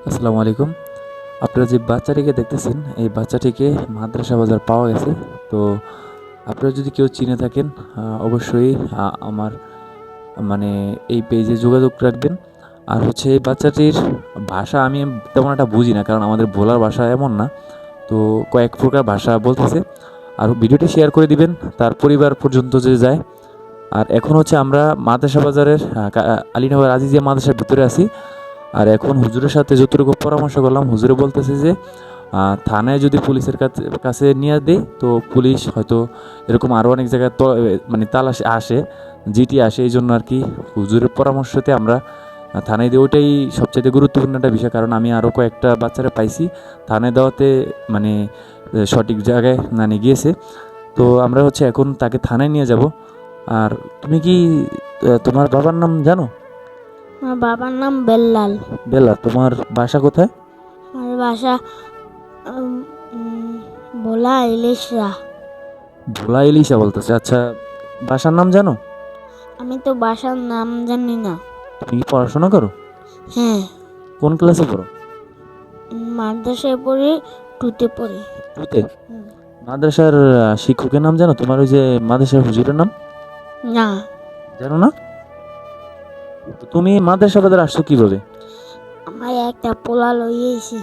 আসসালামু আলাইকুম। আপনারা যে বাচ্চাটিকে দেখতেছেন, এই বাচ্চাটিকে মাদ্রাসা বাজার পাওয়া গেছে। তো আপনারা যদি কেউ চিনে থাকেন, অবশ্যই আমার মানে এই পেজে যোগাযোগ রাখবেন। আর হচ্ছে এই বাচ্চাটির ভাষা আমি তেমন একটা বুঝি না, কারণ আমাদের ভোলার ভাষা এমন না। তো কয়েক প্রকার ভাষা বলতেছে। আর ভিডিওটি শেয়ার করে দিবেন তার পরিবার পর্যন্ত যে যায়। আর এখন হচ্ছে আমরা মাদ্রাসা বাজারের আলীনগর আজিজিয়া মাদ্রাসার ভিতরে আছি। আর এখন হুজুরের সাথে যতটুকু পরামর্শ করলাম, হুজুরে বলতেছে যে থানায় যদি পুলিশের কাছে নিয়ে দেয়, তো পুলিশ হয়তো এরকম আরও অনেক জায়গায় মানে তালাশ আসে, জিটি আসে। এই জন্য আর কি হুজুরের পরামর্শতে আমরা থানায় দিই। ওইটাই সবচেয়ে গুরুত্বপূর্ণ একটা বিষয়, কারণ আমি আরও কয়েকটা বাচ্চারা পাইছি থানায় দেওয়াতে, মানে সঠিক জায়গায় মানে গিয়েছে। তো আমরা হচ্ছে এখন তাকে থানায় নিয়ে যাব। আর তুমি কি তোমার বাবার নাম জানো? আমার বাবার নাম বেল্লাল। বেলা, তোমার বাসা কোথায়? আমার বাসা ভোলা ইলিশরা। ভোলা ইলিশা বলতেছে। আচ্ছা, বাসার নাম জানো? আমি তো বাসার নাম জানি না। তুমি কি পড়াশোনা করো? হ্যাঁ, কোন ক্লাসে পড়ো? মাদ্রাসায় পড়ি, টুতে পড়ি। টুতে? মাদ্রাসার শিক্ষকের নাম জানো? তোমার ওই যে মাদ্রাসার হুজুরের নাম না, জানো না? তো তুমি মাদ্রাসা বাজার আসছো কিভাবে? আমার একটা পোলা লইয়েছি।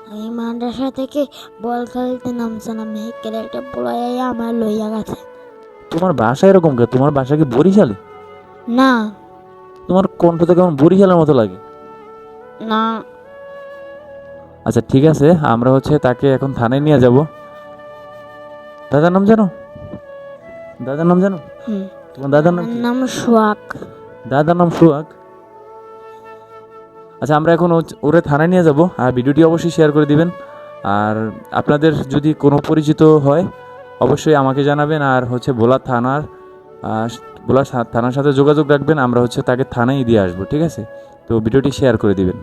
আমি মাদ্রাসা থেকে বল খেলতে নামছিলাম, হেকের একটা পোলা আমার লইয়া গেছে। তোমার বাসা এরকম কে? তোমার বাসা কি বরিশালে? না, তোমার কণ্ঠ তো কেমন বরিশালের মতো লাগে। না, আচ্ছা ঠিক আছে, আমরা হচ্ছে তাকে এখন থানায় নিয়ে যাব। দাদার নাম জানো? দাদার নাম জানো? হুম, তোমার দাদার নাম আমার কি? নাম সোয়াক। দাদার নাম সুহাগ। আচ্ছা, আমরা এখন ওরে থানায় নিয়ে যাব। আর ভিডিওটি অবশ্যই শেয়ার করে দিবেন। আর আপনাদের যদি কোনো পরিচিত হয়, অবশ্যই আমাকে জানাবেন। আর হচ্ছে ভোলা থানার আহ, ভোলা থানার সাথে যোগাযোগ রাখবেন। আমরা হচ্ছে তাকে থানায় দিয়ে আসবো, ঠিক আছে? তো ভিডিওটি শেয়ার করে দিবেন।